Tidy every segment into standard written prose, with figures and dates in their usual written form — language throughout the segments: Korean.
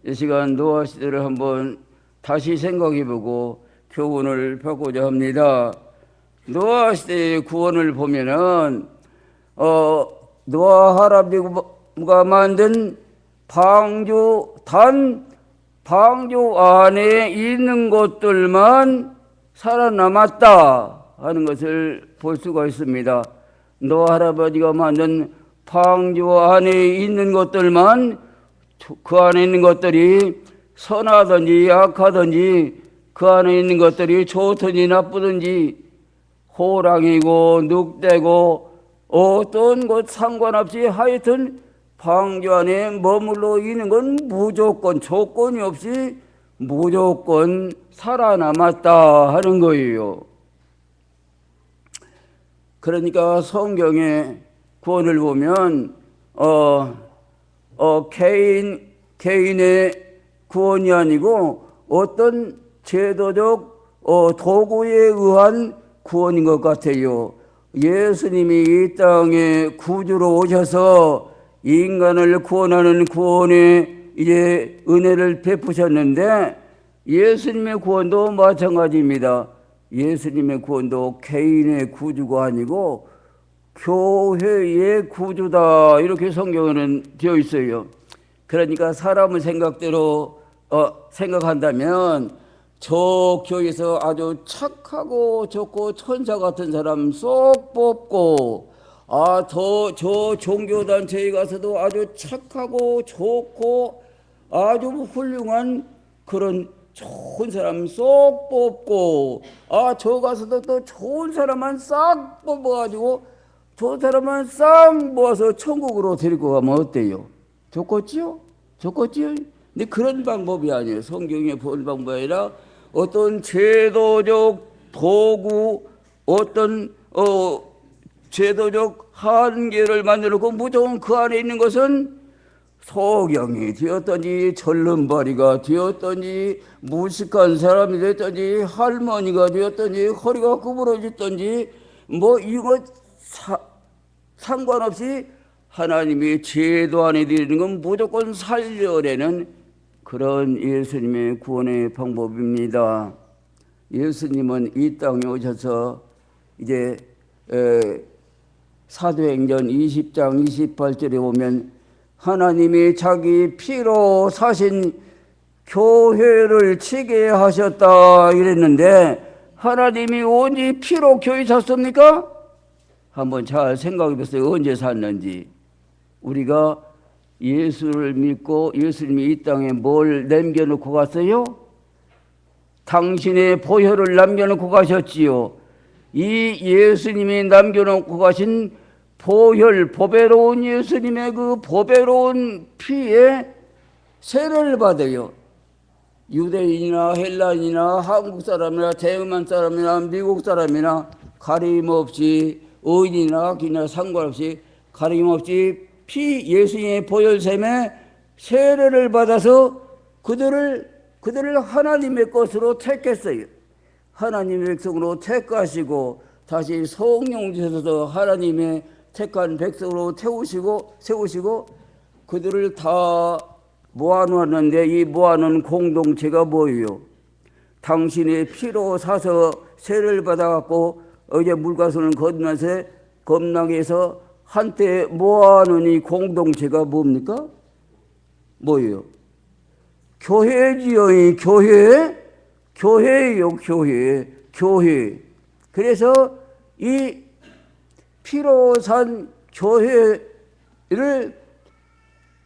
이 시간 노아 시대를 한번 다시 생각해보고 교훈을 받고자 합니다. 노아 시대의 구원을 보면은 노아 할아버지가 만든 방주 안에 있는 것들만 살아남았다 하는 것을 볼 수가 있습니다. 노아 할아버지가 만든 방주 안에 있는 것들만, 그 안에 있는 것들이 선하든지 악하든지, 그 안에 있는 것들이 좋든지 나쁘든지, 호랑이고 늑대고 어떤 것 상관없이 하여튼 방주 안에 머물러 있는 건 무조건 조건이 없이 무조건 살아남았다 하는 거예요. 그러니까 성경의 구원을 보면 개인의 구원이 아니고 어떤 제도적 도구에 의한 구원인 것 같아요. 예수님이 이 땅에 구주로 오셔서 인간을 구원하는 구원의 이제 은혜를 베푸셨는데, 예수님의 구원도 마찬가지입니다. 예수님의 구원도 개인의 구주가 아니고 교회의 구주다, 이렇게 성경에는 되어 있어요. 그러니까 사람의 생각대로 생각한다면 저 교회에서 아주 착하고 좋고 천사 같은 사람 쏙 뽑고, 저 종교단체에 가서도 아주 착하고 좋고 아주 훌륭한 그런 좋은 사람 쏙 뽑고, 저 가서도 또 좋은 사람만 싹 뽑아가지고 저 사람만 싹 모아서 천국으로 데리고 가면 어때요? 좋겠지요? 근데 그런 방법이 아니에요. 성경에 본 방법이 아니라 어떤 제도적 도구, 어떤 제도적 한계를 만들고 무조건 그 안에 있는 것은 소경이 되었더니 절름발이가 되었더니 무식한 사람이 되었더니 할머니가 되었더니 허리가 구부러졌더니 뭐 이거 상관없이 하나님이 제도 안에 드리는 건 무조건 살려내는 그런 예수님의 구원의 방법입니다. 예수님은 이 땅에 오셔서 이제 사도행전 20장 28절에 보면 하나님이 자기 피로 사신 교회를 치게 하셨다 이랬는데, 하나님이 언제 피로 교회 샀습니까? 한번 잘 생각해 보세요. 언제 샀는지. 우리가 예수를 믿고 예수님이 이 땅에 뭘 남겨놓고 갔어요? 당신의 보혈을 남겨놓고 가셨지요. 이 예수님이 남겨놓고 가신 보혈, 보배로운 예수님의 그 보배로운 피에 세례를 받아요. 유대인이나 헬라인이나 한국 사람이나 대만 사람이나 미국 사람이나 가림없이, 의인이나 악인이나 상관없이 가림없이 예수님의 보혈샘에 세례를 받아서 그들을 하나님의 것으로 택했어요. 하나님의 백성으로 택하시고 다시 성령 주셔서 하나님의 택한 백성으로 세우시고 그들을 다 모아놓았는데, 이 모아놓은 공동체가 뭐예요? 당신의 피로 사서 세례를 받아갖고 어제 물가서는 겁나게해서 한때 모아놓은 이 공동체가 뭡니까? 뭐예요? 교회지요. 이 교회예요. 교회. 그래서 이 피로 산 교회를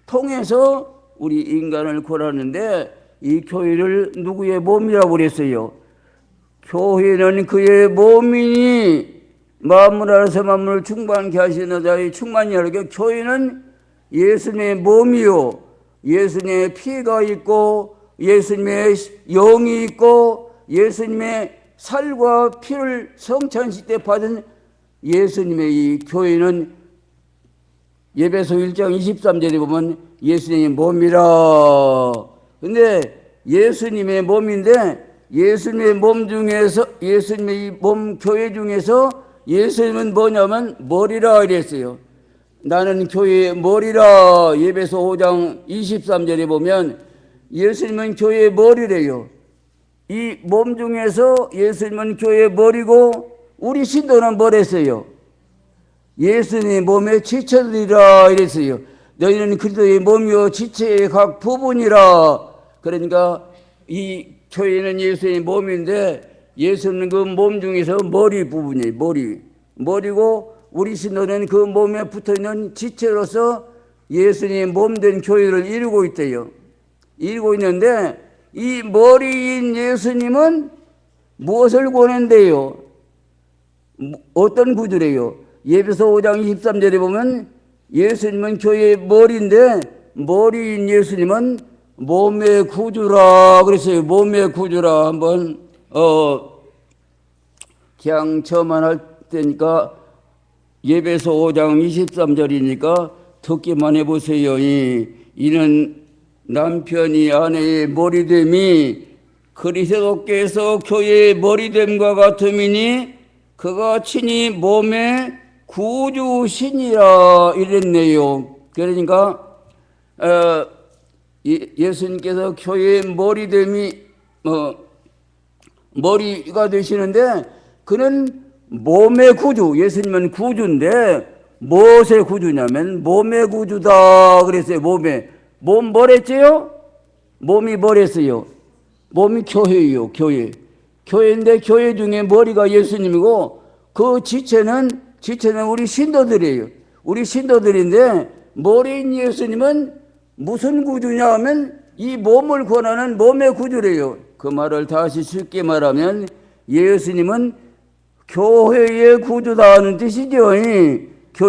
통해서 우리 인간을 구하는데, 이 교회를 누구의 몸이라고 그랬어요? 교회는 그의 몸이니 마음을 알아서 만물을 충만케 하시는 자의 충만이라고. 교회는 예수님의 몸이요, 예수님의 피가 있고 예수님의 영이 있고 예수님의 살과 피를 성찬식 때 받은 예수님의 이 교회는 예배소 1장 23절에 보면 예수님의 몸이라. 근데 예수님의 몸인데, 예수님의 몸 중에서, 예수님의 몸 교회 중에서 예수님은 뭐냐면 머리라 이랬어요. 나는 교회의 머리라. 예배소 5장 23절에 보면 예수님은 교회의 머리래요. 이 몸 중에서 예수님은 교회의 머리고 우리 신도는 뭐랬어요? 예수님의 몸의 지체들이라 이랬어요. 너희는 그리스도의 몸이요 지체의 각 부분이라. 그러니까 이 교회는 예수의 몸인데 예수는 그 몸 중에서 머리 부분이에요. 머리고 우리 신도는 그 몸에 붙어있는 지체로서 예수님의 몸된 교회를 이루고 있대요. 이루고 있는데 이 머리인 예수님은 무엇을 권한대요? 어떤 구주래요? 에베소 5장 23절에 보면 예수님은 교회의 머리인데 머리인 예수님은 몸의 구주라 그랬어요. 몸의 구주라. 한번 그냥 저만 할 때니까 에베소 5장 23절이니까 듣기만 해보세요. 이는 남편이 아내의 머리됨이 그리스도께서 교회의 머리됨과 같음이니 그가 친히 몸의 구주시니라 이랬네요. 그러니까 예수님께서 교회의 머리됨이 머리가 되시는데 그는 몸의 구주, 예수님은 구주인데 무엇의 구주냐면 몸의 구주다 그랬어요. 몸 뭐랬지요? 몸이 뭐랬어요? 몸이 교회예요. 교회인데 교회 중에 머리가 예수님이고 그 지체는 우리 신도들이에요. 우리 신도들인데 머리인 예수님은 무슨 구주냐 하면 이 몸을 권하는 몸의 구주래요. 그 말을 다시 쉽게 말하면 예수님은 교회의 구주다 하는 뜻이죠.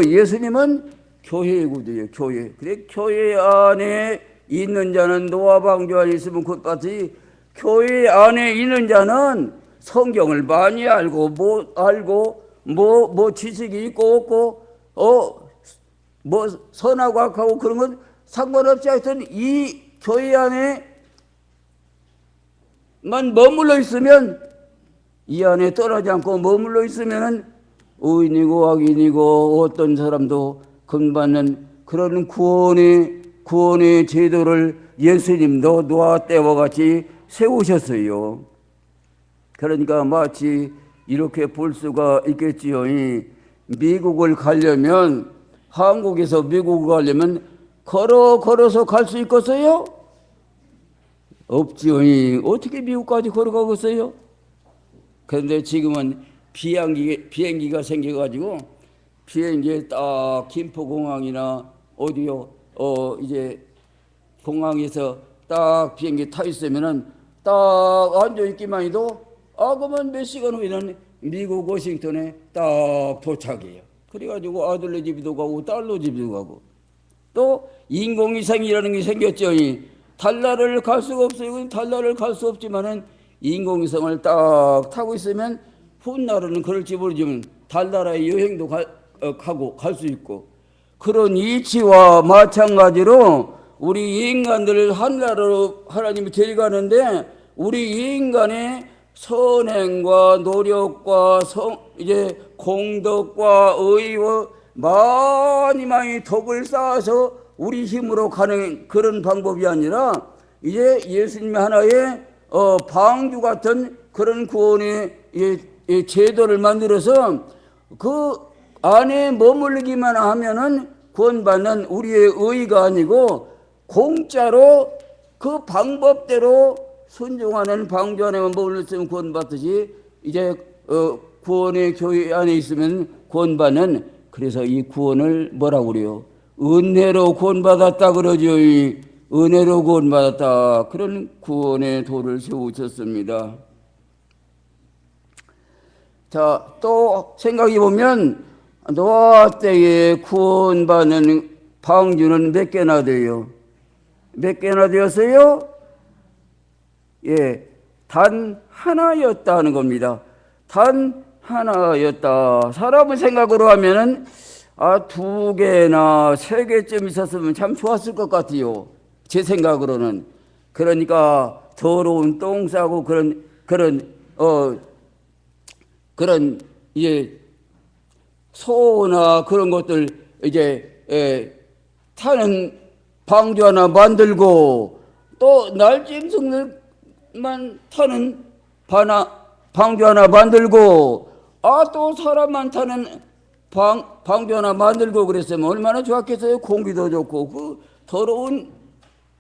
예수님은 교회의 구주예요. 그래 교회 안에 있는 자는 노아 방주 안에 있으면 곧같이 교회 안에 있는 자는 성경을 많이 알고 뭐 지식이 있고 없고 뭐 선하고 악하고 그런 건 상관없이 하여튼 이 교회 안에만 머물러 있으면 이 안에 떠나지 않고 머물러 있으면 의인이고 악인이고 어떤 사람도 금받는 그런 구원의 제도를 예수님도 노아 때와 같이 세우셨어요. 그러니까 마치 이렇게 볼 수가 있겠지요. 미국을 가려면 한국에서 미국을 가려면 걸어서 갈 수 있겠어요? 없지요. 어떻게 미국까지 걸어가겠어요? 그런데 지금은 비행기가 생겨가지고 비행기에 딱 김포공항이나 어디요 이제 공항에서 딱 비행기 타 있으면은 딱 앉아 있기만 해도 그러면 몇 시간 후에는 미국 워싱턴에 딱 도착해요. 그래가지고 아들네 집도 가고 딸로 집도 가고 또 인공위성이라는 게 생겼죠. 달나라를 갈 수가 없어요. 달나라를 갈 수 없지만은 인공위성을 딱 타고 있으면 훗날에는 그럴지 모르지만 달나라에 여행도 가고 갈 수 있고 그런 이치와 마찬가지로 우리 인간들을 하늘나라로 하나님이 데려가는데 우리 인간의 선행과 노력과 이제 공덕과 의와 많이 덕을 쌓아서 우리 힘으로 가는 그런 방법이 아니라 이제 예수님의 하나의 방주 같은 그런 구원의 제도를 만들어서 그 안에 머물기만 하면은 구원받는 우리의 의가 아니고 공짜로 그 방법대로 순종하는 방주 안에만 머물렀으면 구원받듯이 이제 구원의 교회 안에 있으면 구원받는 그래서 이 구원을 뭐라고 그래요? 은혜로 구원받았다 그러죠. 은혜로 구원받았다. 그런 구원의 도를 세우셨습니다. 자, 또 생각해 보면 노아 때에 구원받는 방주는 몇 개나 돼요? 몇 개나 되었어요? 예, 단 하나였다는 겁니다. 단 하나였다. 사람의 생각으로 하면은 두 개나 세 개쯤 있었으면 참 좋았을 것 같아요. 제 생각으로는. 그러니까 더러운 똥 싸고 그런 이제 소나 그런 것들 이제 타는 방주 하나 만들고 또 날짐승들만 타는 방주 하나 만들고 또 사람만 타는 방주 하나 만들고 그랬으면 얼마나 좋았겠어요. 공기도 좋고 그 더러운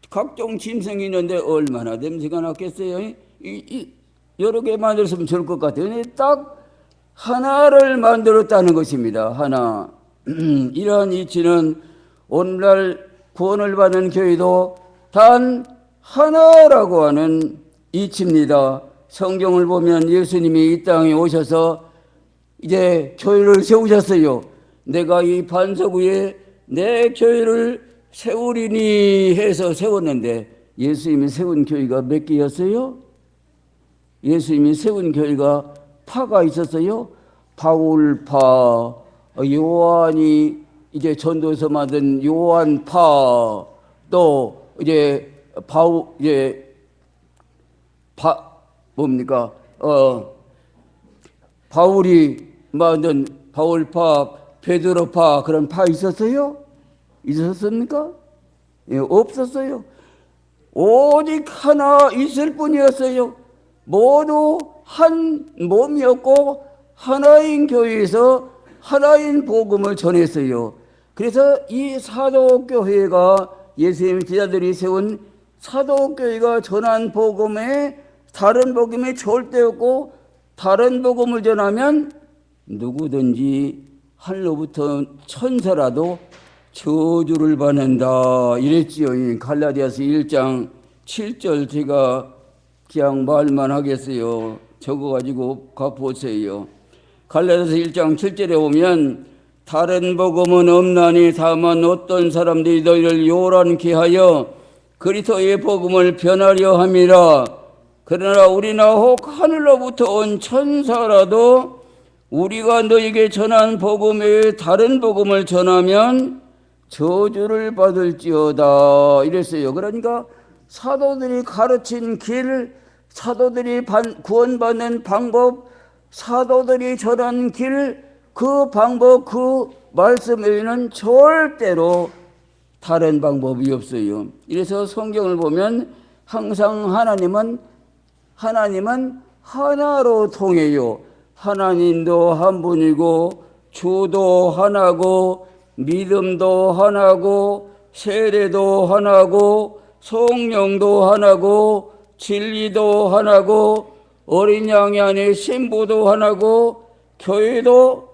각종 짐승이 있는데 얼마나 냄새가 났겠어요. 여러 개 만들었으면 좋을 것 같아요. 근데 딱 하나를 만들었다는 것입니다. 하나. 이러한 이치는 오늘날 구원을 받는 교회도 단 하나라고 하는 이치입니다. 성경을 보면 예수님이 이 땅에 오셔서 이제 교회를 세우셨어요. 내가 이 반석 위에 내 교회를 세우리니 해서 세웠는데 예수님이 세운 교회가 몇 개였어요? 예수님이 세운 교회가 파가 있었어요. 바울파, 요한이 이제 전도에서 만든 요한파, 또 이제 뭡니까? 바울이 만든 바울파, 베드로파 그런 파 있었어요? 있었습니까? 예, 없었어요. 오직 하나 있을 뿐이었어요. 모두 한 몸이었고 하나인 교회에서 하나인 복음을 전했어요. 그래서 이 사도교회가 예수님의 제자들이 세운 사도교회가 전한 복음에 다른 복음이 절대 없고 다른 복음을 전하면 누구든지 하늘로부터 천사라도 저주를 받는다 이랬지요. 갈라디아서 1장 7절 제가 그냥 말만 하겠어요. 적어가지고 가보세요. 갈라디아서 1장 7절에 보면 다른 복음은 없나니 다만 어떤 사람들이 너희를 요란케 하여 그리스도의 복음을 변하려 함이라. 그러나 우리나 혹 하늘로부터 온 천사라도 우리가 너에게 전한 복음 외에 다른 복음을 전하면 저주를 받을지어다 이랬어요. 그러니까 사도들이 가르친 길, 사도들이 구원받는 방법, 사도들이 전한 길, 그 방법, 그 말씀 외에는 절대로 다른 방법이 없어요. 이래서 성경을 보면 항상 하나님은 하나로 통해요. 하나님도 한 분이고 주도 하나고 믿음도 하나고 세례도 하나고 성령도 하나고 진리도 하나고 어린 양이 안에 신부도 하나고 교회도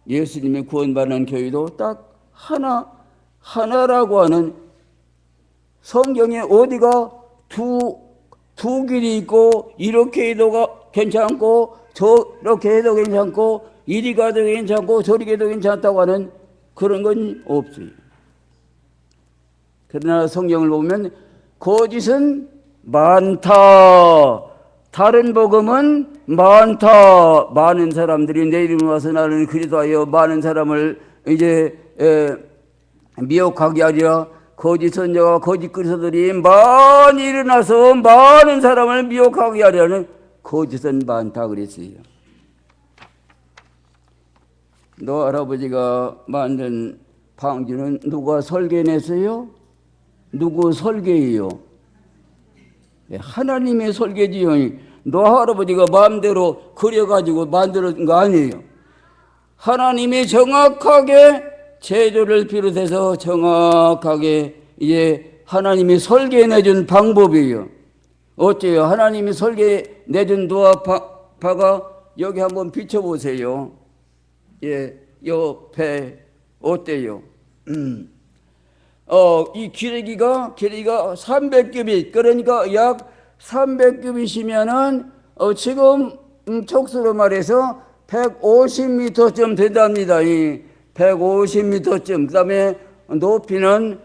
예수님의 구원받는 교회도 딱 하나라고 하는 성경에 어디가 두 길이 있고 이렇게 해도 괜찮고 저렇게 해도 괜찮고 이리 가도 괜찮고 저리 가도 괜찮다고 하는 그런 건 없어요. 그러나 성경을 보면 거짓은 많다. 다른 복음은 많다. 많은 사람들이 내 이름으로 와서 나를 그리스도하여 많은 사람을 이제 미혹하게 하리라. 거짓 선자와 거짓 그리스도들이 많이 일어나서 많은 사람을 미혹하게 하려는 거짓은 많다 그랬어요. 너 할아버지가 만든 방주는 누가 설계냈어요? 누구 설계예요? 하나님의 설계지요. 너 할아버지가 마음대로 그려가지고 만들어진 거 아니에요. 하나님이 정확하게 제조를 비롯해서 정확하게 이제 하나님이 설계내준 방법이에요. 어째요? 하나님이 설계내준 누아파가 여기 한번 비춰보세요. 예, 옆에 어때요? 이 기레기가 300규빗, 그러니까 약 300규빗이면은 지금 촉수로 말해서 150m쯤 된답니다. 이 150m쯤. 그다음에 높이는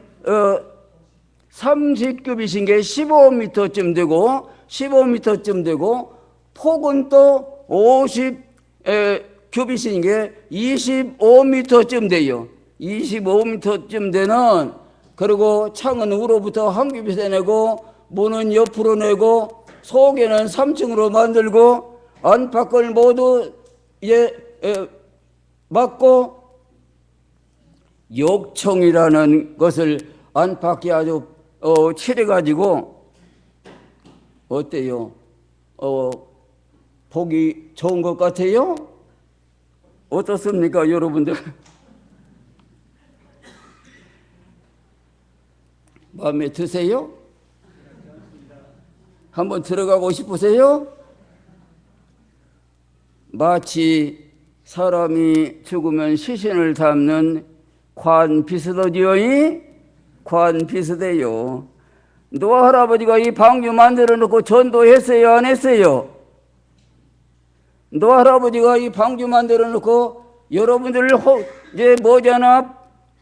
30규빗인 게 15m쯤 되고 15m쯤 되고 폭은 또 50규빗인 게 25m쯤 돼요. 25m쯤 되는, 그리고 창은 우로부터 한 규빗에 내고 문은 옆으로 내고 속에는 3층으로 만들고 안팎을 모두 막고 욕청이라는 것을 안팎이 아주 칠해가지고 어때요? 보기 좋은 것 같아요? 어떻습니까, 여러분들? 마음에 드세요? 한번 들어가고 싶으세요? 마치 사람이 죽으면 시신을 담는 관 비슷하지요? 관 비슷해요. 노아 할아버지가 이 방주 만들어 놓고 전도했어요, 안 했어요? 노아 할아버지가 이 방주 만들어 놓고 여러분들 이제 뭐잖아,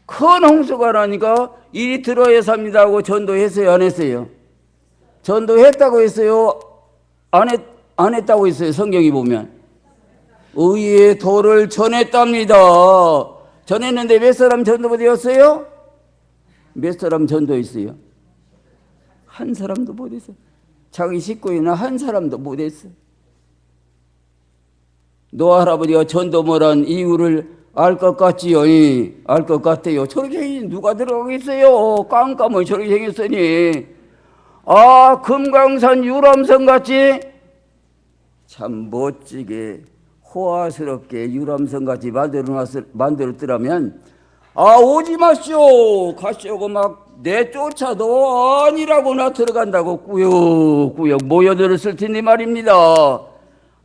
큰 홍수가 나니까 이리 들어야 삽니다 하고 전도했어요, 안 했어요? 전도했다고 했어요, 안 했다고 했어요? 성경이 보면 의의 도를 전했답니다. 전했는데 몇 사람 전도되었어요? 몇 사람 전도했어요? 한 사람도 못했어요. 자기 식구이나 한 사람도 못했어요. 노아 할아버지가 전도물한 이유를 알 것 같지요? 알 것 같아요. 저렇게 누가 들어가겠어요? 깜깜하게 저렇게 생겼으니. 금강산 유람선 같이 참 멋지게 호화스럽게 유람선 같이 만들었더라면 오지 마시오 가시오고 막 내쫓아도 아니라고 나 들어간다고 꾸역꾸역 모여들었을 텐데 말입니다.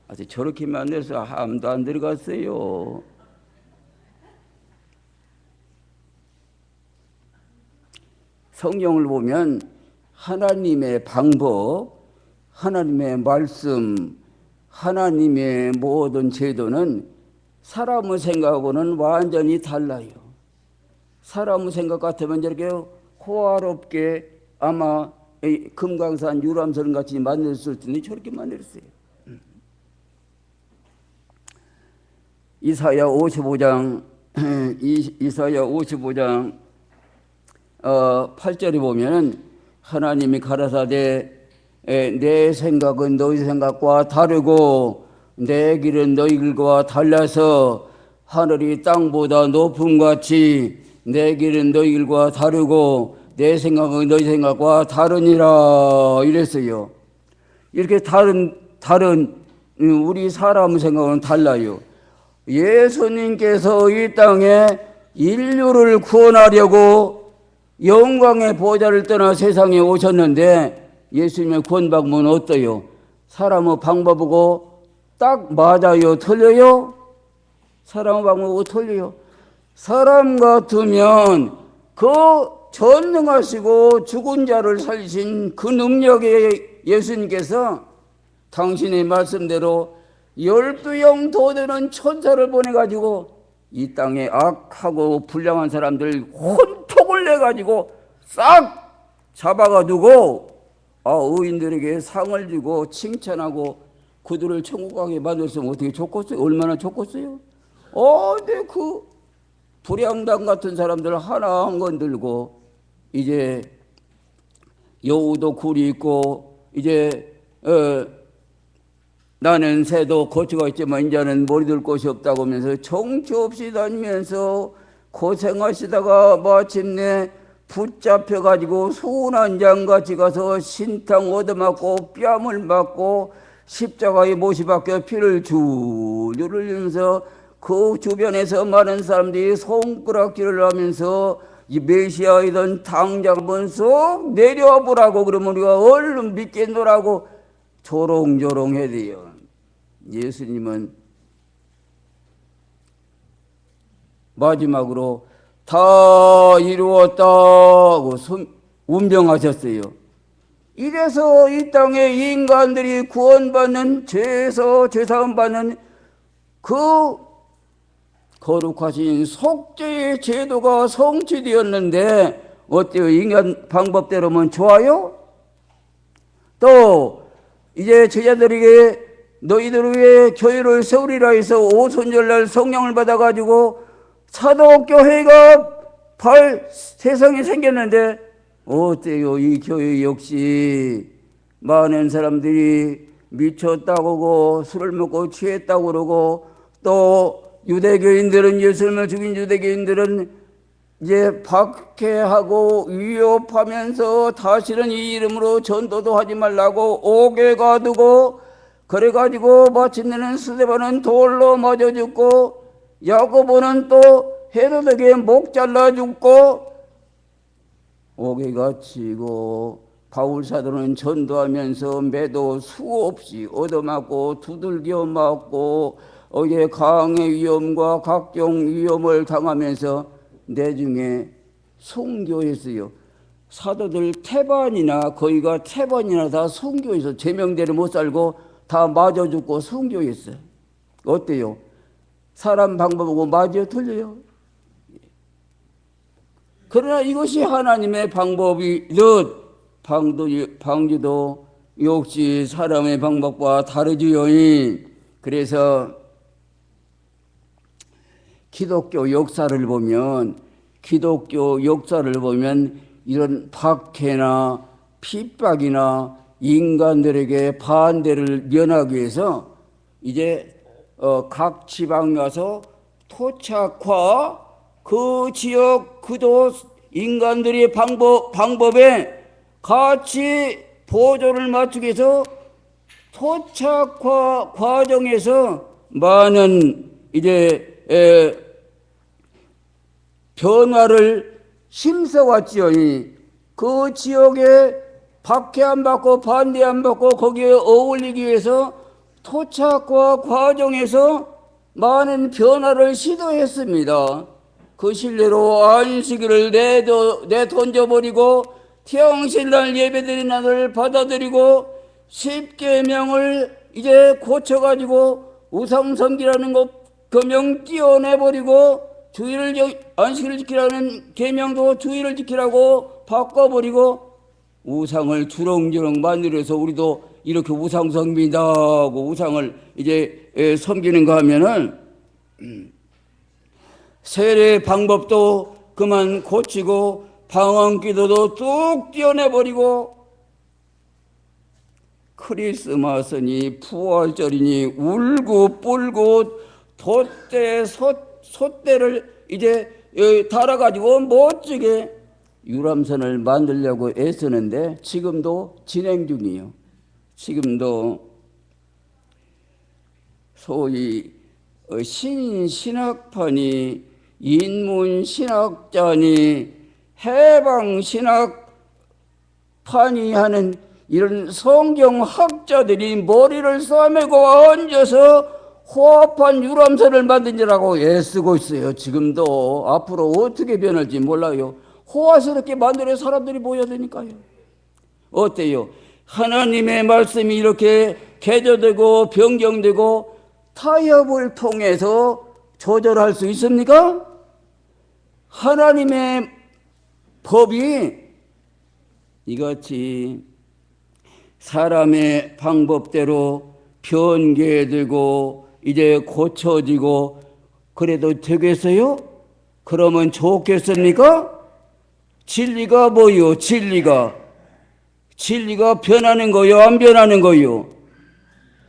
아주 저렇게 만들어서 아무도 안 들어갔어요. 성경을 보면 하나님의 방법, 하나님의 말씀, 하나님의 모든 제도는 사람의 생각하고는 완전히 달라요. 사람의 생각 같으면 저렇게 호화롭게 아마 금강산 유람선 같이 만들었을 텐데 저렇게 만들었어요. 이사야 55장 8절에 보면은 하나님이 가라사대 내 생각은 너희 생각과 다르고 내 길은 너희 길과 달라서 하늘이 땅보다 높음 같이 내 길은 너희 길과 다르고 내 생각은 너희 생각과 다르니라 이랬어요. 이렇게 다른 우리 사람의 생각은 달라요. 예수님께서 이 땅에 인류를 구원하려고 영광의 보좌를 떠나 세상에 오셨는데 예수님의 구원방법은 어때요? 사람의 방법하고 딱 맞아요? 틀려요? 사람의 방법하고 틀려요? 사람 같으면 그 전능하시고 죽은 자를 살리신 그 능력의 예수님께서 당신의 말씀대로 12영 도되는 천사를 보내가지고 이 땅에 악하고 불량한 사람들 혼톡을 내가지고 싹 잡아가지고 의인들에게 상을 주고 칭찬하고 그들을 천국 가게 만들었으면 어떻게 좋겠어요? 얼마나 좋겠어요? 근데 그 불량당 같은 사람들 하나 안 건들고 이제 여우도 굴이 있고 이제 나는 새도 거처가 있지만 이제는 머리둘 곳이 없다고 하면서 정처 없이 다니면서 고생하시다가 마침내 붙잡혀가지고 순환장같이 가서 신탕 얻어맞고 뺨을 맞고 십자가에 못이 박혀 피를 줄줄 흘리면서 그 주변에서 많은 사람들이 손가락질을 하면서 이 메시아이던 당장 한번 쏙 내려와 보라고 그러면 우리가 얼른 믿겠노라고 조롱조롱 해야 돼요. 예수님은 마지막으로 다 이루었다고 운명하셨어요. 이래서 이 땅에 인간들이 구원받는 죄에서 죄사함 받는 그 거룩하신 속죄의 제도가 성취되었는데 어때요? 인간 방법대로면 좋아요? 또 이제 제자들에게 너희들 위해 교회를 세우리라 해서 오순절날 성령을 받아가지고 사도교회가 세상에 생겼는데 어때요? 이 교회 역시 많은 사람들이 미쳤다고 그러고 술을 먹고 취했다고 그러고 또 유대교인들은 예수님을 죽인 유대교인들은 이제 박해하고 위협하면서 다시는 이 이름으로 전도도 하지 말라고 옥에 가두고, 그래가지고 마침내는 스데반은 돌로 맞아 죽고, 야고보는 또 헤로데에게 목 잘라 죽고, 옥에 갇히고, 바울 사도는 전도하면서 매도 수없이 얻어맞고 두들겨 맞고 강의 위험과 각종 위험을 당하면서 내중에 순교했어요. 사도들 태반이나 거의가 태반이나 다 순교해서 제명대로 못 살고 다 맞아 죽고 순교했어요. 어때요? 사람 방법하고 맞아 틀려요. 그러나 이것이 하나님의 방법이듯 방주도 역시 사람의 방법과 다르지요. 그래서 기독교 역사를 보면 이런 박해나 핍박이나 인간들에게 반대를 면하기 위해서 이제 각 지방 가서 토착화, 그 지역 그도 인간들의 방법에 같이 보조를 맞추기 위해서 토착화 과정에서 많은 이제 변화를 심어왔지요. 그 지역에 박해 안 받고 반대 안 받고 거기에 어울리기 위해서 토착화 과정에서 많은 변화를 시도했습니다. 그 실례로 안식일을 내던져버리고 태양신날 예배드리는 날을 받아들이고 십계명을 이제 고쳐가지고 우상섬기라는 것 금령 띄어내버리고 안식일을 지키라는 계명도 주일을 지키라고 바꿔버리고 우상을 주렁주렁 만들어서 우리도 이렇게 우상 섬긴다고 우상을 이제 섬기는가 하면은 세례 방법도 그만 고치고 방언기도도 뚝 띄어내버리고 크리스마스니 부활절이니 울고 뿔고 솥대를 이제 달아가지고 멋지게 유람선을 만들려고 애쓰는데 지금도 진행 중이에요. 지금도 소위 신학파니 인문신학자니 해방신학파니 하는 이런 성경학자들이 머리를 싸매고 앉아서 호합한 유람선을 만드느라고 애쓰고 있어요. 지금도. 앞으로 어떻게 변할지 몰라요. 호화스럽게 만들어 사람들이 모여야 되니까요. 어때요? 하나님의 말씀이 이렇게 개조되고 변경되고 타협을 통해서 조절할 수 있습니까? 하나님의 법이 이같이 사람의 방법대로 변개되고 이제 고쳐지고 그래도 되겠어요? 그러면 좋겠습니까? 진리가 뭐요? 진리가 변하는 거요? 안 변하는 거요?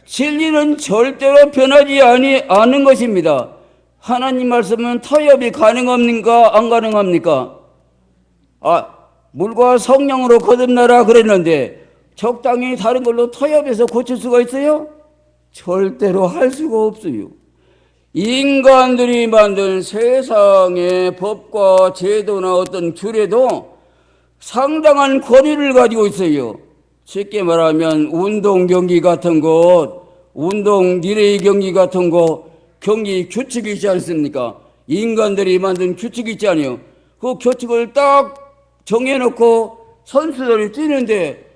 진리는 절대로 변하지 않은 것입니다. 하나님 말씀은 타협이 가능합니까? 안 가능합니까? 물과 성령으로 거듭나라 그랬는데 적당히 다른 걸로 타협해서 고칠 수가 있어요? 절대로 할 수가 없어요. 인간들이 만든 세상의 법과 제도나 어떤 규례도 상당한 권위를 가지고 있어요. 쉽게 말하면 운동 경기 같은 것, 운동 리레이 경기 같은 것, 경기 규칙이 있지 않습니까? 인간들이 만든 규칙이 있지 않아요. 그 규칙을 딱 정해놓고 선수들이 뛰는데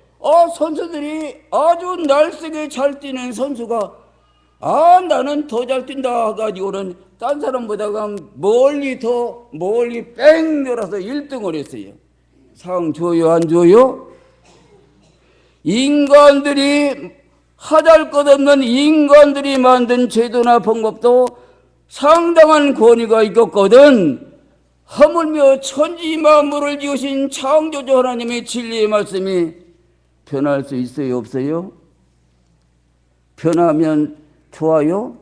선수들이 아주 날쌔게 잘 뛰는 선수가 나는 더 잘 뛴다 가지고는 딴 사람보다가 멀리 뺑 돌아서 1등을 했어요. 상 줘요 안 줘요? 인간들이 하잘것없는 인간들이 만든 제도나 방법도 상당한 권위가 있었거든. 하물며 천지 만물을 지으신 창조주 하나님의 진리의 말씀이 변할 수 있어요 없어요? 변하면 좋아요?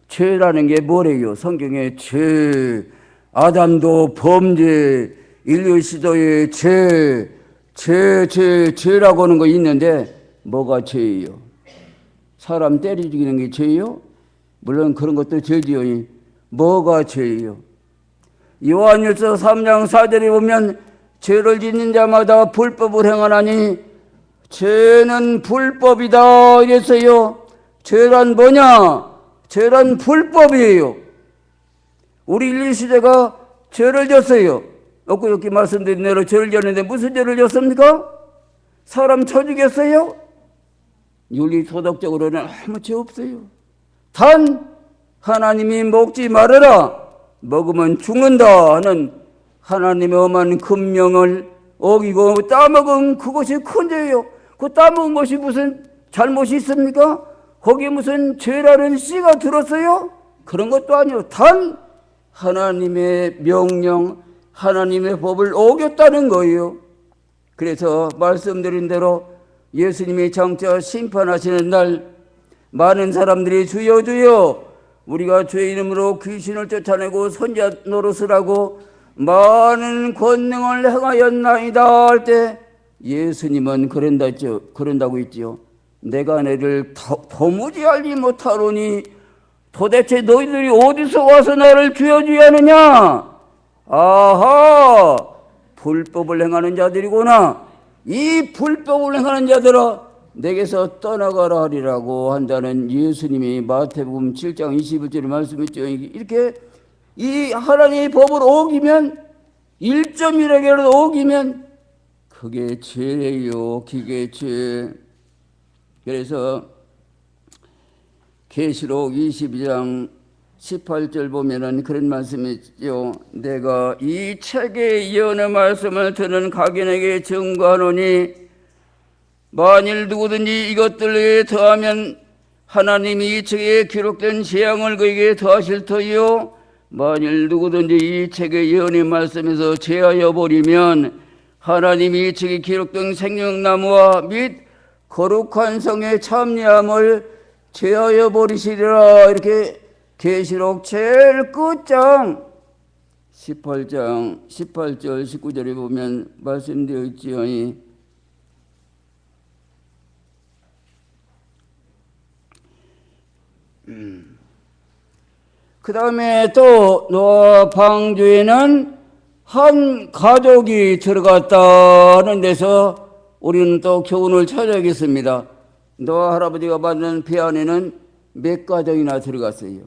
죄라는 게 뭐래요? 성경에 죄 아담도 범죄, 인류 시대의 죄라고 하는 거 있는데 뭐가 죄예요? 사람 때려 죽이는 게 죄예요? 물론 그런 것도 죄지요. 뭐가 죄예요? 요한일서 3장 4절에 보면 죄를 짓는 자마다 불법을 행하나니 죄는 불법이다 이랬어요. 죄란 뭐냐? 죄란 불법이에요. 우리 인류 시대가 죄를 졌어요. 엊그저께 말씀드린 대로 죄를 졌는데 무슨 죄를 졌습니까? 사람 쳐 죽였어요? 윤리 도덕적으로는 아무 죄 없어요. 단 하나님이 먹지 말아라, 먹으면 죽는다 하는 하나님의 엄한 금령을 어기고 따먹은 그것이 큰 죄예요. 그 따먹은 것이 무슨 잘못이 있습니까? 거기에 무슨 죄라는 씨가 들었어요? 그런 것도 아니요. 단 하나님의 명령, 하나님의 법을 어겼다는 거예요. 그래서 말씀드린 대로 예수님이 장차 심판하시는 날 많은 사람들이 주여 주여 우리가 주의 이름으로 귀신을 쫓아내고 선자 노릇을 하고 많은 권능을 행하였나이다 할 때 예수님은 그런다고 했지요. 내가 너를 도무지 알지 못하노니 도대체 너희들이 어디서 와서 나를 주여 주여 하느냐? 아하, 불법을 행하는 자들이구나. 이 불법을 행하는 자들아 내게서 떠나가라 하리라고 한다는 예수님이 마태복음 7장 21절에 말씀했죠. 이렇게 이 하나님의 법을 어기면 1점이라도 어기면 그게 죄예요. 그게 죄. 그래서 계시록 22장 18절 보면은 그런 말씀이죠. 내가 이 책의 예언의 말씀을 듣는 각인에게 증거하노니 만일 누구든지 이것들에 더하면 하나님이 이 책에 기록된 재앙을 그에게 더하실 터이요 만일 누구든지 이 책의 예언의 말씀에서 제하여 버리면 하나님이 이 책에 기록된 생명나무와 및 거룩한 성의 참여함을 제하여 버리시리라. 이렇게 계시록 제일 끝장 18장 18절 19절에 보면 말씀되어 있지요. 그 다음에 또 노아 방주에는 한 가족이 들어갔다는 데서 우리는 또 교훈을 찾아야겠습니다. 노아 할아버지가 만든 배 안에는 몇 가정이나 들어갔어요?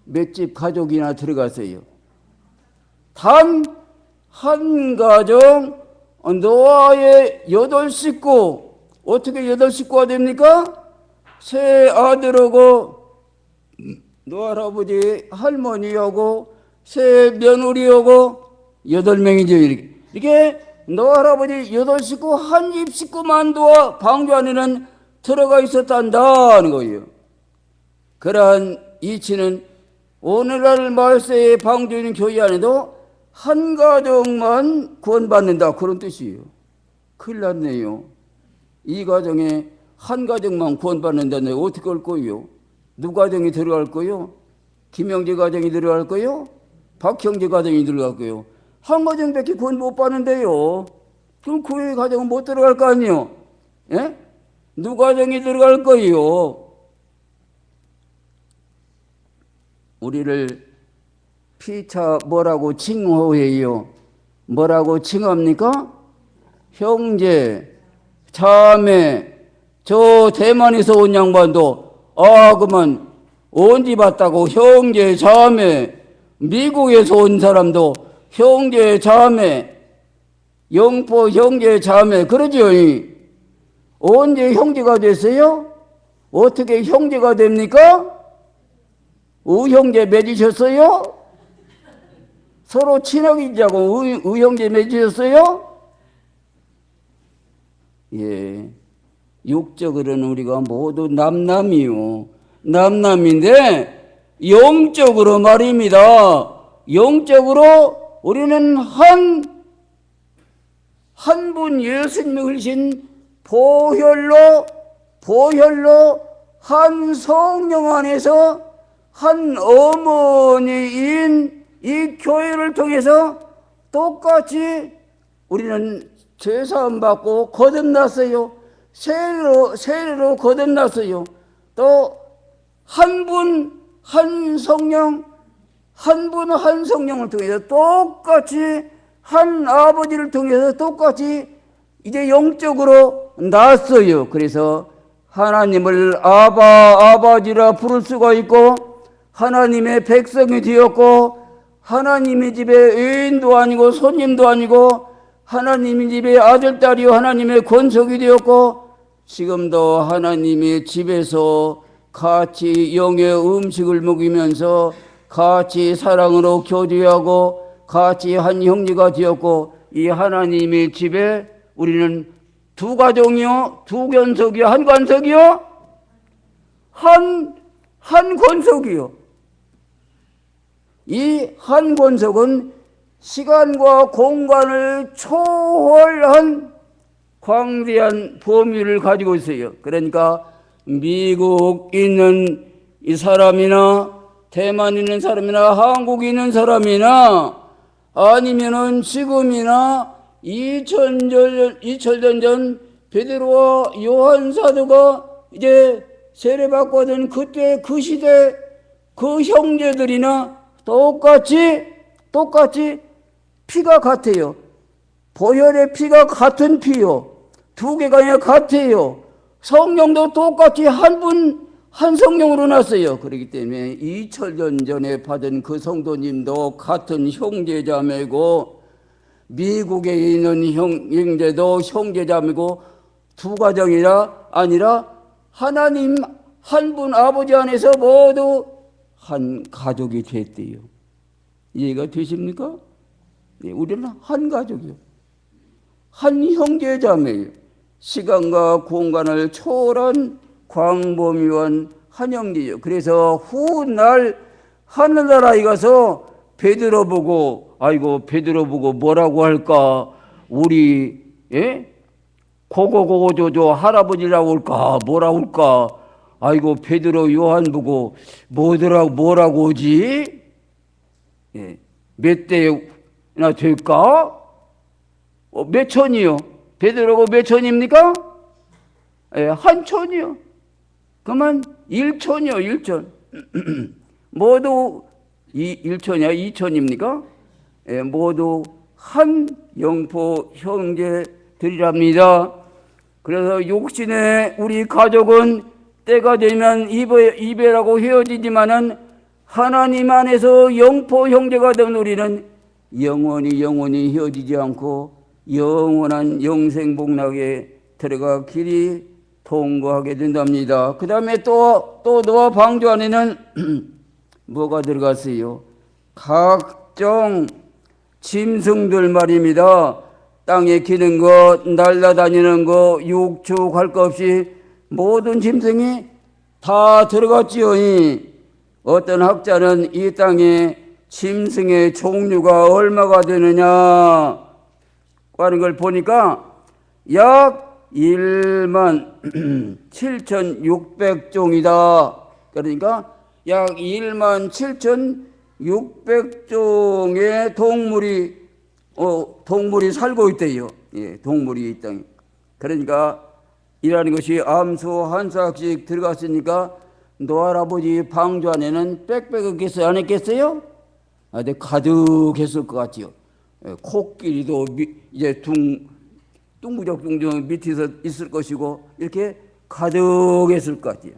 몇 집 가족이나 들어갔어요? 단 한 가정 노아의 8식구. 어떻게 8식구가 됩니까? 세 아들하고 노아 할아버지 할머니하고 세 며느리하고 8명이죠. 이렇게 노아 할아버지 8식구 한 집 식구만 노아 방주 안에는 들어가 있었단다는 거예요. 그러한 이치는 오늘날 말세의 방주에 있는 교회 안에도 한 가정만 구원받는다 그런 뜻이에요. 큰일 났네요. 이 가정에 한 가정만 구원받는다는데 어떻게 할 거예요? 누구 가정이 들어갈 거예요? 김영재 가정이 들어갈 거예요? 박형재 가정이 들어갈 거예요? 한 가정밖에 구원 못 받는데요. 그럼 그 가정은 못 들어갈 거 아니에요? 예? 누구 가정이 들어갈 거예요? 우리를 피차 뭐라고 칭호해요? 뭐라고 칭합니까? 형제, 자매. 저 대만에서 온 양반도 그만 언제 봤다고 형제, 자매. 미국에서 온 사람도 형제, 자매. 영포 형제, 자매. 그러죠? 언제 형제가 됐어요? 어떻게 형제가 됩니까? 우형제 맺으셨어요? 서로 친하게 자고 우형제 맺으셨어요? 예. 육적으로는 우리가 모두 남남이요. 남남인데 영적으로 말입니다. 영적으로 우리는 한 분 예수님이 흘리신 보혈로 한 성령 안에서 한 어머니인 이 교회를 통해서 똑같이 우리는 죄사함 받고 거듭났어요. 세례로 거듭났어요. 또 한 분 한 성령, 한 분 한 성령을 통해서 똑같이 한 아버지를 통해서 똑같이 이제 영적으로 낳았어요. 그래서 하나님을 아버지라 부를 수가 있고 하나님의 백성이 되었고 하나님의 집에 의인도 아니고 손님도 아니고 하나님의 집에 아들딸이요 하나님의 권속이 되었고 지금도 하나님의 집에서 같이 영의 음식을 먹이면서 같이 사랑으로 교제하고 같이 한 형제가 되었고 이 하나님의 집에 우리는 두 가정이요 두 권속이요 한 권속이요 한 권속이요. 이 한 권속은 시간과 공간을 초월한 광대한 범위를 가지고 있어요. 그러니까 미국 있는 이 사람이나 대만 있는 사람이나 한국 있는 사람이나 아니면은 지금이나 2000년 전 베드로와 요한 사도가 이제 세례받거든 그때 그 시대 그 형제들이나 똑같이 피가 같아요. 보혈의 피가 같은 피요. 두 개가 아니라 같아요. 성령도 똑같이 한 분 한 성령으로 났어요. 그렇기 때문에 2000년 전에 받은 그 성도님도 같은 형제자매고 미국에 있는 형제도 형제자매고 두 가정이라 아니라 하나님 한 분 아버지 안에서 모두 한 가족이 됐대요. 이해가 되십니까? 네, 우리는 한 가족이요. 한 형제자매예요. 시간과 공간을 초월한 광범위한 한 형제예요. 그래서 훗날 하늘나라에 가서 베드로 보고 베드로 보고 뭐라고 할까? 우리 고고고조조 할아버지라고 할까? 뭐라고 할까? 베드로 요한 보고 뭐라고 하지? 몇 대나 될까? 몇 천이요? 베드로가 몇 천입니까? 한 천이요. 그러면 1천이요, 1천. 모두 1천이야, 2천입니까? 모두 한 영포 형제들이랍니다. 그래서 육신의 우리 가족은 때가 되면 이별하고 헤어지지만은 하나님 안에서 영포 형제가 된 우리는 영원히 헤어지지 않고 영원한 영생복락에 들어가 길이 통과하게 된답니다. 그 다음에 또 노아 방주 안에는 뭐가 들어갔어요? 각종 짐승들 말입니다. 땅에 기는 것, 날아다니는 것, 육축할 것 없이 모든 짐승이 다 들어갔지요. 어떤 학자는 이 땅에 짐승의 종류가 얼마가 되느냐 하는 걸 보니까 약 17,600종이다. 그러니까 약 17,600종의 동물이 살고 있대요. 동물이 이 땅에. 그러니까 이라는 것이 암수 한 싹씩 들어갔으니까 노할아버지 방주 안에는 빽빽했겠어요? 안 했겠어요? 근데 가득했을 것 같지요. 코끼리도 이제 둥구적 밑에서 있을 것이고 이렇게 가득했을 것 같아요.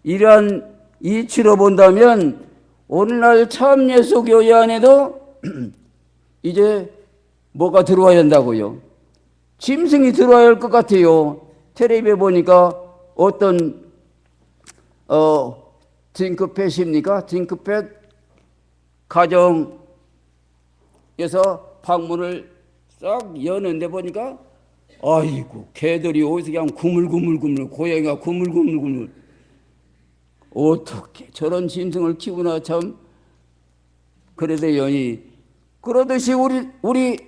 이러한 이치로 본다면 오늘날 참예수교회 안에도 이제 뭐가 들어와야 한다고요? 짐승이 들어와야 할 것 같아요. 텔레비에 보니까 어떤 딩크펫입니까? 딩크펫 가정에서 방문을 싹 여는데 보니까 개들이 어디서 그냥 구물구물구물 고양이가 구물구물구물 어떻게 저런 짐승을 키우나 참 그래도요. 그러듯이 우리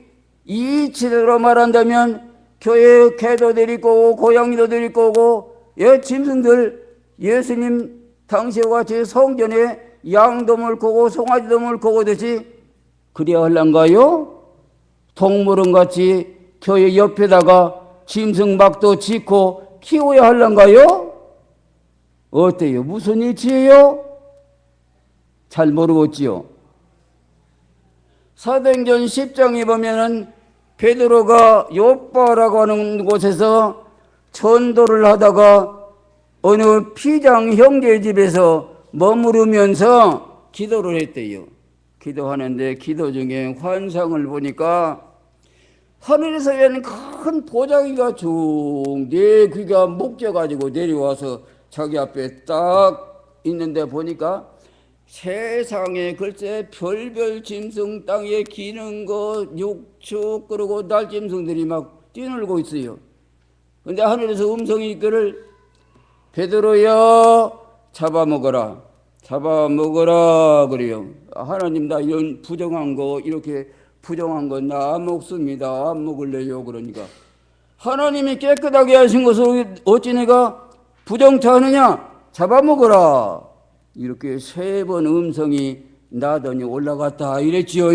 이 시대로 말한다면 교회 개도 데릴 거고 고양이도 데릴 거고 짐승들 예수님 당시와 같이 성전에 양도 물고고 송아지도 물고고 듯이 그래야 할란가요? 동물원 같이 교회 옆에다가 짐승박도 짓고 키워야 할란가요? 어때요? 무슨 이치예요? 잘 모르겠지요. 사도행전 10장에 보면은 베드로가 요빠라고 하는 곳에서 전도를 하다가 어느 피장 형제 집에서 머무르면서 기도를 했대요. 기도하는데 기도 중에 환상을 보니까 하늘에서 웬 큰 보자기가 쭉 네 귀가 묶여가지고 내려와서 자기 앞에 딱 있는데 보니까 세상에 글쎄 별별 짐승 땅에 기는 거 육축 그러고 날짐승들이 막 뛰놀고 있어요. 근데 하늘에서 음성이 있기를 베드로야 잡아먹어라 잡아먹어라 그래요. 하나님 나 이런 부정한 거 이렇게 부정한 건 나 안 먹습니다. 안 먹을래요. 그러니까 하나님이 깨끗하게 하신 것을 어찌 내가 부정차 하느냐? 잡아먹어라. 이렇게 3번 음성이 나더니 올라갔다 이랬지요.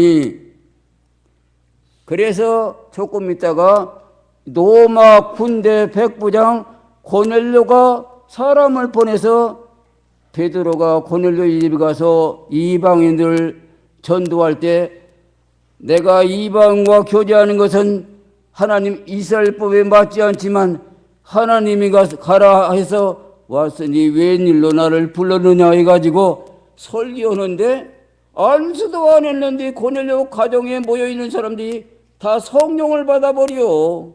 그래서 조금 있다가 로마 군대 백부장 고넬료가 사람을 보내서 베드로가 고넬료 집에 가서 이방인들 전도할 때 내가 이방과 교제하는 것은 하나님 이스라엘법에 맞지 않지만 하나님이 가라 해서 왔으니 웬일로 나를 불렀느냐 해가지고 설교하는데 안수도 안 했는데 고넬료 가정에 모여있는 사람들이 다 성령을 받아버려.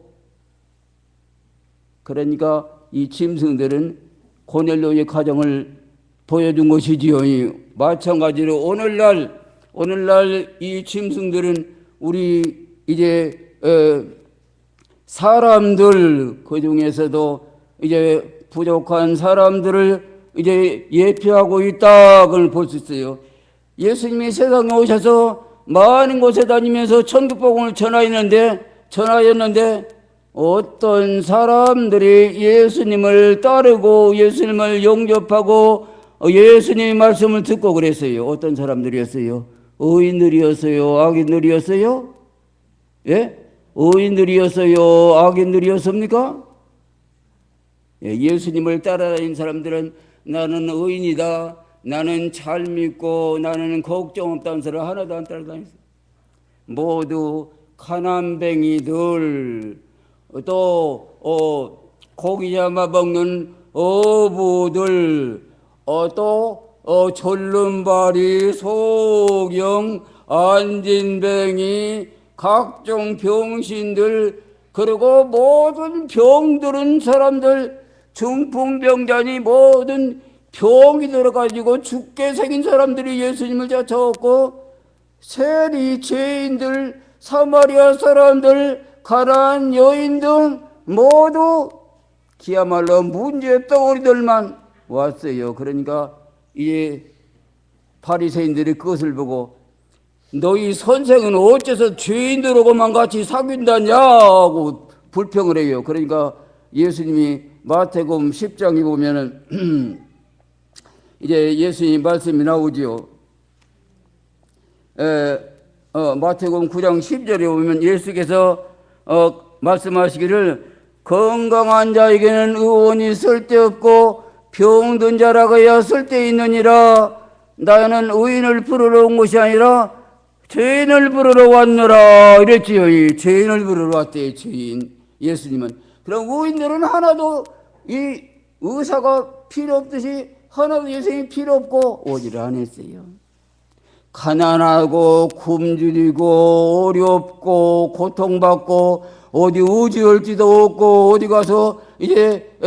그러니까 이 짐승들은 고넬료의 가정을 보여준 것이지요. 마찬가지로 오늘날 이 짐승들은 우리 이제 사람들 그 중에서도 이제 부족한 사람들을 이제 예표하고 있다고 볼 수 있어요. 예수님이 세상에 오셔서 많은 곳에 다니면서 천국복음을 전하였는데 어떤 사람들이 예수님을 따르고 예수님을 영접하고 예수님의 말씀을 듣고 그랬어요. 어떤 사람들이었어요? 의인들이었어요? 악인들이었어요? 예? 의인들이었어요? 악인들이었습니까? 예, 예수님을 따라다니는 사람들은 나는 의인이다, 나는 잘 믿고 나는 걱정 없다는 사람 하나도 안 따라다녔어요. 모두 가난뱅이들, 또 고기 잡아먹는 어부들, 또 졸름발이, 소경, 안진뱅이, 각종 병신들, 그리고 모든 병들은 사람들, 중풍병자니 모든 병이 들어가지고 죽게 생긴 사람들이 예수님을 쫓아왔고, 세리, 죄인들, 사마리아 사람들, 가난한 여인 등 모두 그야말로 문제 덩어리들만 왔어요. 그러니까 이 바리새인들이 그것을 보고 너희 선생은 어째서 죄인들하고만 같이 사귄다냐고 불평을 해요. 그러니까 예수님이 마태복음 10장에 보면은 이제 예수님 말씀이 나오지요. 마태복음 9장 10절에 보면 예수께서 말씀하시기를 건강한 자에게는 의원이 쓸데없고 병든 자라고야 쓸데있느니라. 나는 의인을 부르러 온 것이 아니라 죄인을 부르러 왔노라 이랬지요. 죄인을 부르러 왔대요. 죄인. 예수님은. 그럼 의인들은 하나도 이 의사가 필요 없듯이 하나도 예수님이 필요 없고 오지를 않았어요. 가난하고 굶주리고 어렵고 고통받고 어디 의지할지도 없고 어디 가서 이제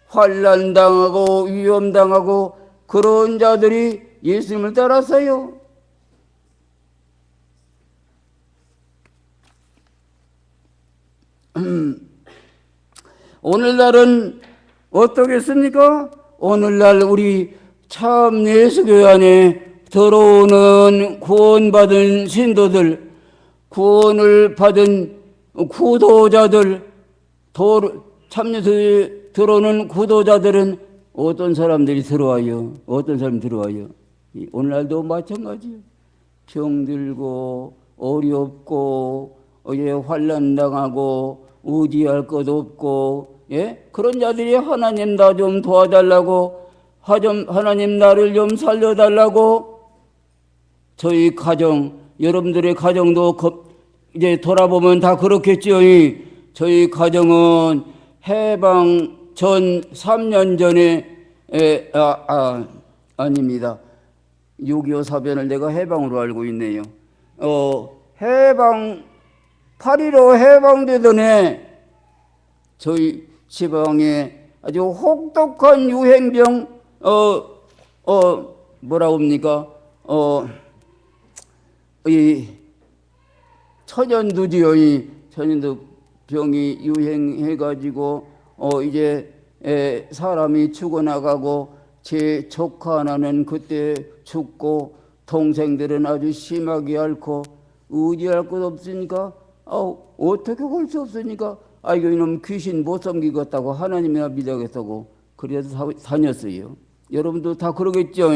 환난당하고 위험당하고 그런 자들이 예수님을 따랐어요. 오늘날은 어떻겠습니까? 오늘날 우리 참 예수교회 안에 들어오는 구원받은 신도들, 구원을 받은 구도자들, 참여교회에 들어오는 구도자들은 어떤 사람들이 들어와요? 어떤 사람이 들어와요? 오늘날도 마찬가지예요. 병들고 어렵고 환난 당하고 의지할 것 없고 그런 자들이 하나님 나 좀 도와달라고 하나님 나를 좀 살려달라고 저희 가정 여러분들의 가정도 이제 돌아보면 다 그렇겠죠. 저희 가정은 해방 전 3년 전에 아닙니다. 6.25 사변을 내가 해방으로 알고 있네요. 8.15 해방되던 해 저희 지방에 아주 혹독한 유행병 뭐라고 합니까? 이 천연두지요. 이 천연두 병이 유행해가지고 이제 사람이 죽어나가고 제 조카 하나는 그때 죽고 동생들은 아주 심하게 앓고 의지할 것 없으니까 어떻게 할 수 없으니까 이거 이놈 귀신 못 섬기겠다고 하나님이나 믿어야겠다고 그래서 다녔어요. 여러분도 다 그러겠죠.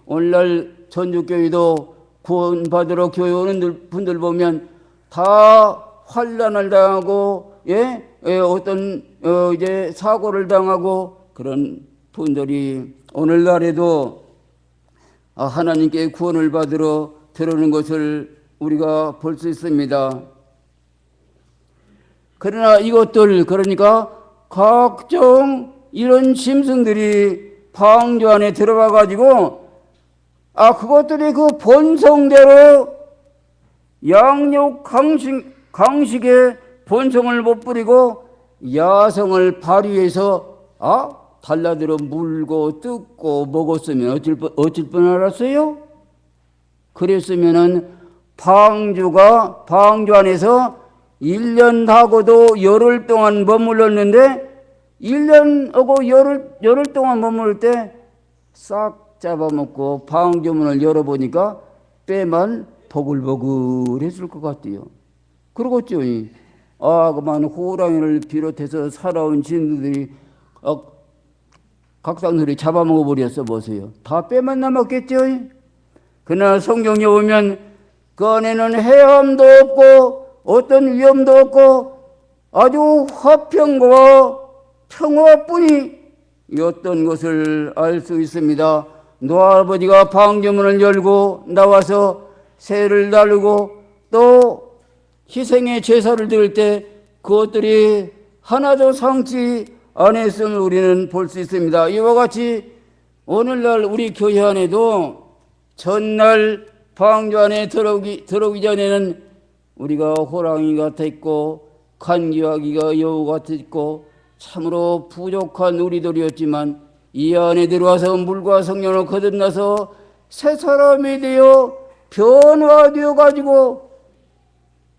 오늘날 전주교회도 구원받으러 교회 오는 분들 보면 다 환난을 당하고 어떤 이제 사고를 당하고 그런 분들이 오늘날에도 하나님께 구원을 받으러 들어오는 것을 우리가 볼 수 있습니다. 그러나 이것들 그러니까 각종 이런 짐승들이 방주 안에 들어가 가지고 그것들이 그 본성대로 양육 강식의 본성을 못 부리고 야성을 발휘해서 달라들어 물고 뜯고 먹었으면 어쩔 뻔 알았어요? 그랬으면은 방주 안에서 1년 하고도 열흘 동안 머물렀는데 1년하고 열흘 동안 머무를 때 싹 잡아먹고 방주문을 열어보니까 빼만 보글보글했을 것 같아요. 그러겠죠. 그만 호랑이를 비롯해서 살아온 짐승들이 각상들이 잡아먹어버렸어 보세요. 다 빼만 남았겠죠. 그러나 성경에 보면 그 안에는 해함도 없고 어떤 위험도 없고 아주 화평과 평화뿐이었던 것을 알 수 있습니다. 노아버지가 방주문을 열고 나와서 새를 나르고 또 희생의 제사를 드릴 때 그것들이 하나도 상치 안 했음을 우리는 볼 수 있습니다. 이와 같이 오늘날 우리 교회 안에도 전날 방주 안에 들어오기 전에는 우리가 호랑이 같았고 간기와기가 여우 같았고 참으로 부족한 우리들이었지만 이 안에 들어와서 물과 성령을 거듭나서 새 사람이 되어 변화되어 가지고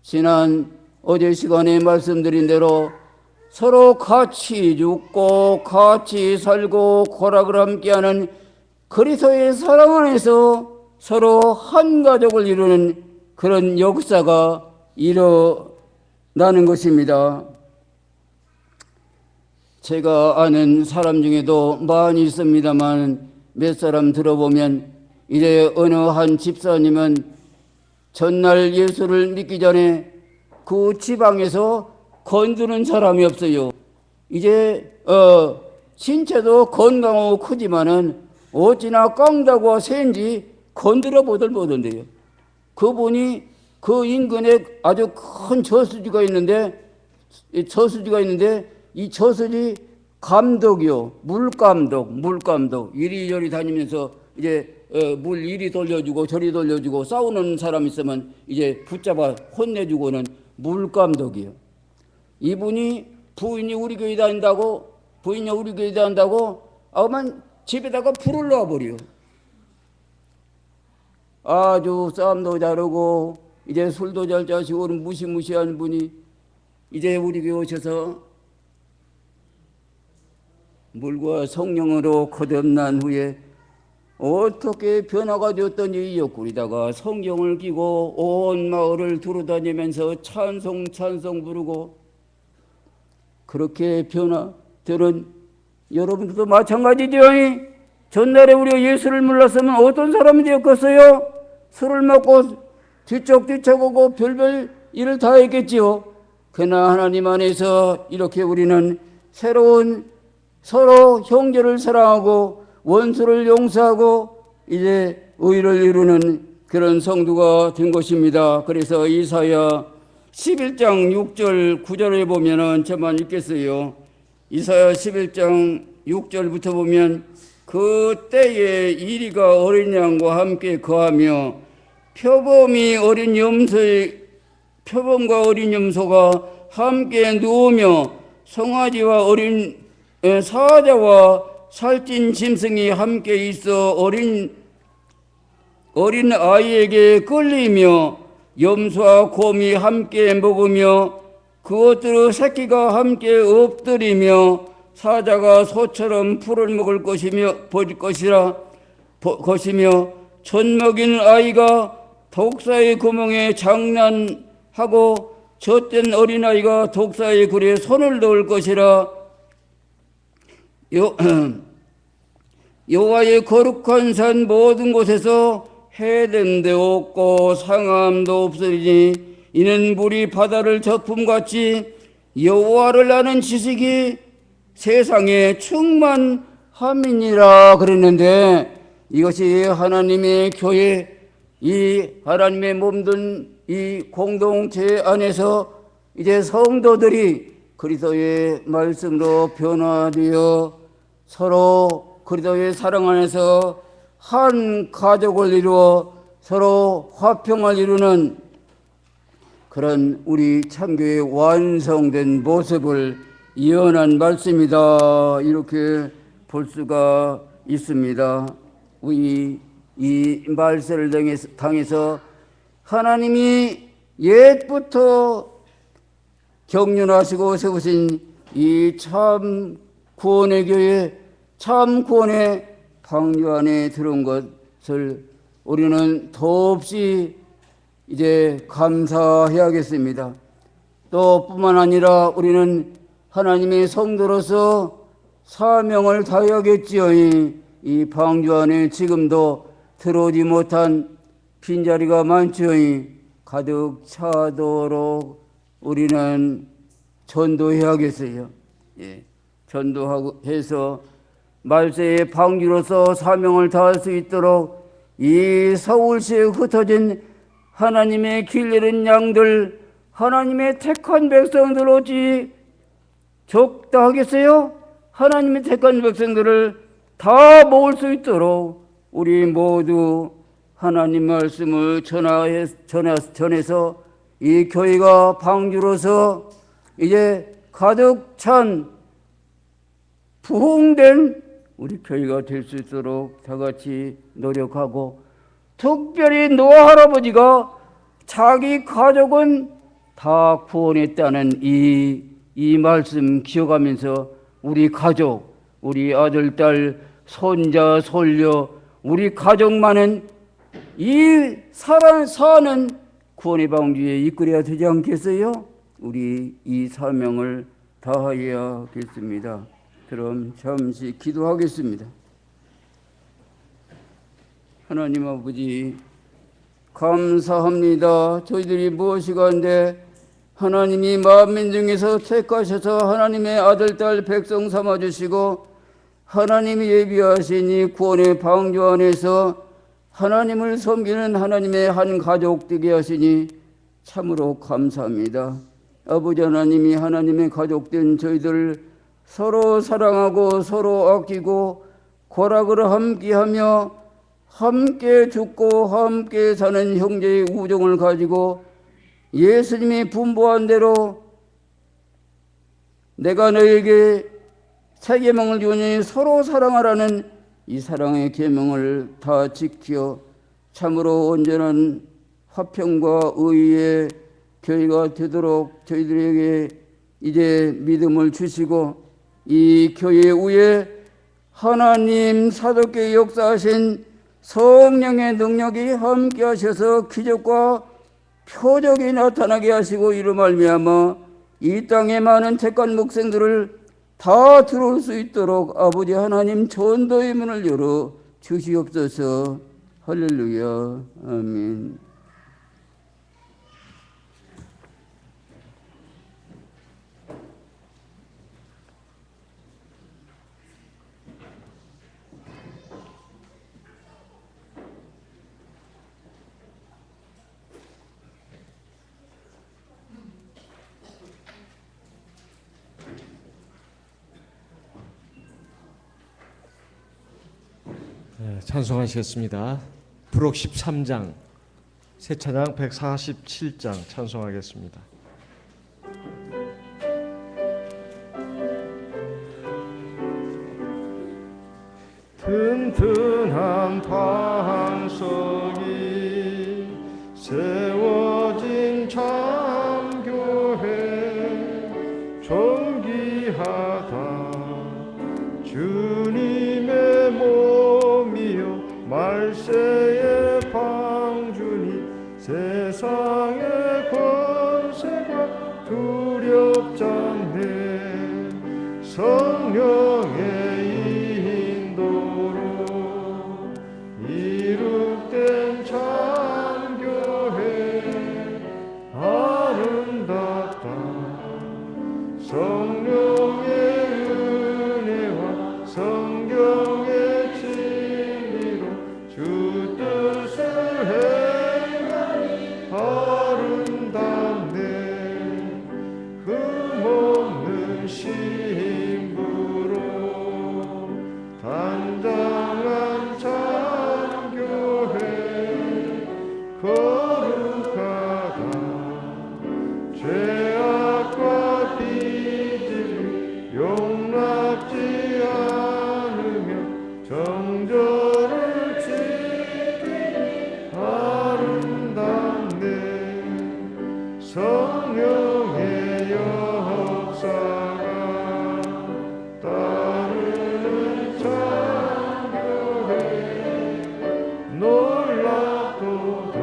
지난 어제 시간에 말씀드린 대로 서로 같이 죽고 같이 살고 고락을 함께하는 그리스도의 사랑 안에서 서로 한 가족을 이루는 그런 역사가 일어나는 것입니다. 제가 아는 사람 중에도 많이 있습니다만 몇 사람 들어보면 이제 어느 한 집사님은 전날 예수를 믿기 전에 그 지방에서 건드는 사람이 없어요. 이제 신체도 건강하고 크지만은 어찌나 깡다고 센지 건드려 보던데요. 그분이 그 인근에 아주 큰 저수지가 있는데 이 저수지 감독이요. 물감독. 이리저리 다니면서 이제 물 이리 돌려주고 저리 돌려주고 싸우는 사람 있으면 이제 붙잡아 혼내주고는 물감독이요. 이분이 부인이 우리 교회 다닌다고 아만 집에다가 불을 놔버려. 아주 싸움도 잘하고 이제 술도 잘 자시고 무시무시한 분이 이제 우리 교회 오셔서 물과 성령으로 거듭난 후에 어떻게 변화가 되었더니 옆구리다가 성경을 끼고 온 마을을 두루다니면서 찬송 부르고 그렇게 변화되는 여러분들도 마찬가지죠. 전날에 우리가 예수를 몰랐으면 어떤 사람이 되었겠어요? 술을 먹고 뒤척뒤척하고 별별 일을 다 했겠지요. 그러나 하나님 안에서 이렇게 우리는 새로운 서로 형제를 사랑하고 원수를 용서하고 이제 의를 이루는 그런 성도가 된 것입니다. 그래서 이사야 11장 6절 9절에 보면은 저만 읽겠어요. 이사야 11장 6절부터 보면 그 때에 이리가 어린 양과 함께 거하며 표범과 어린 염소가 함께 누우며 송아지와 어린 사자와 살찐 짐승이 함께 있어 어린 아이에게 끌리며 염소와 곰이 함께 먹으며 그것들의 새끼가 함께 엎드리며 사자가 소처럼 풀을 먹을 것이며 젖먹이는 아이가 독사의 구멍에 장난하고 젖된 어린아이가 독사의 굴에 손을 넣을 것이라. 여호와의 거룩한 산 모든 곳에서 해됨도 없고 상함도 없으리니 이는 물이 바다를 저품같이 여호와를 아는 지식이 세상에 충만함이니라 그랬는데, 이것이 하나님의 교회, 이 하나님의 몸된 이 공동체 안에서 이제 성도들이 그리스도의 말씀으로 변화되어 서로 그리스도의 사랑 안에서 한 가족을 이루어 서로 화평을 이루는 그런 우리 참교의 완성된 모습을 예언한 말씀이다, 이렇게 볼 수가 있습니다. 우리 이 말세를 당해서 하나님이 옛부터 경륜하시고 세우신 이 참 구원의 교회, 참 구원의 방주 안에 들어온 것을 우리는 더없이 이제 감사해야겠습니다. 또 뿐만 아니라 우리는 하나님의 성도로서 사명을 다해야겠지요. 이 방주 안에 지금도 들어오지 못한 빈자리가 많지요. 가득 차도록 우리는 전도해야겠어요. 전도하고 해서 말세의 방주로서 사명을 다할 수 있도록 이 서울시에 흩어진 하나님의 길 잃은 양들, 하나님의 택한 백성들 어찌 적다 하겠어요? 하나님의 택한 백성들을 다 모을 수 있도록 우리 모두 하나님 말씀을 전해서 이 교회가 방주로서 이제 가득 찬 부흥된 우리 교회가 될 수 있도록 다 같이 노력하고, 특별히 노아 할아버지가 자기 가족은 다 구원했다는 이 말씀 기억하면서 우리 가족, 우리 아들, 딸, 손자, 손녀, 우리 가족만은 이 사는 구원의 방주에 이끌어야 되지 않겠어요? 우리 이 사명을 다해야겠습니다. 그럼 잠시 기도하겠습니다. 하나님 아버지, 감사합니다. 저희들이 무엇이간데 하나님이 만민 중에서 택하셔서 하나님의 아들, 딸, 백성 삼아주시고 하나님이 예비하신 이 구원의 방주 안에서 하나님을 섬기는 하나님의 한 가족 되게 하시니 참으로 감사합니다. 아버지 하나님이 하나님의 가족된 저희들 서로 사랑하고 서로 아끼고 고락을 함께하며 함께 죽고 함께 사는 형제의 우정을 가지고 예수님이 분부한 대로 내가 너에게 새 계명을 주니 서로 사랑하라는 이 사랑의 계명을 다 지켜 참으로 온전한 화평과 의의 교회가 되도록 저희들에게 이제 믿음을 주시고, 이 교회 위에 하나님 사도교회 역사하신 성령의 능력이 함께 하셔서 기적과 표적이 나타나게 하시고, 이로 말미암아 이 땅에 많은 택한 목생들을 다 들어올 수 있도록 아버지 하나님 전도의 문을 열어 주시옵소서. 할렐루야. 아멘. 네, 찬송하시겠습니다. 부록 13장, 새 찬양 147장 찬송하겠습니다. 튼튼한 반석이 세워진 참교회 존귀하다. 주님의 몸이요 말세의 방주니 세상의 권세가 두렵지 않네. 성령의 인도로 이룩된 참교회 아름답다. 성령의 은혜와 성경의 진리로 주 뜻을 행하니 아름답네. 흠없는 신부로 단장한 참교회 거룩하다. 죄악과 비질이 용납지 않으며 정절을 지키니 아름답네. 성령의 역사가 따르는 참교회 놀랍도다.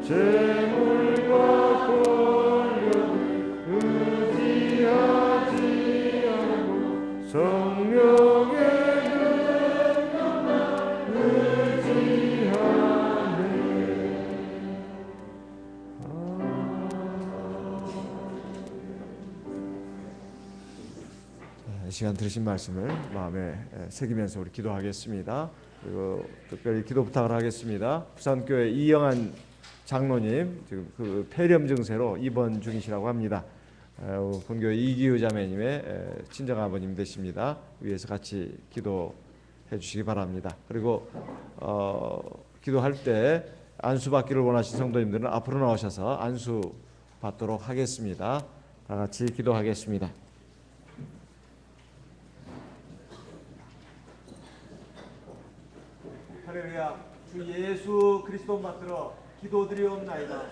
재물과 권력을 의지하지 않고 성령의 능력만 의지하네. 이 시간 들으신 말씀을 마음에 새기면서 우리 기도하겠습니다. 그리고 특별히 기도 부탁을 하겠습니다. 부산교회 이영한 장로님 지금 그 폐렴 증세로 입원 중이시라고 합니다. 본교회 이기우 자매님의 친정 아버님 되십니다. 위에서 같이 기도해 주시기 바랍니다. 그리고 기도할 때 안수 받기를 원하신 성도님들은 앞으로 나오셔서 안수 받도록 하겠습니다. 다 같이 기도하겠습니다. 할렐루야. 주 예수 그리스도 받들어 기도드리옵나이다.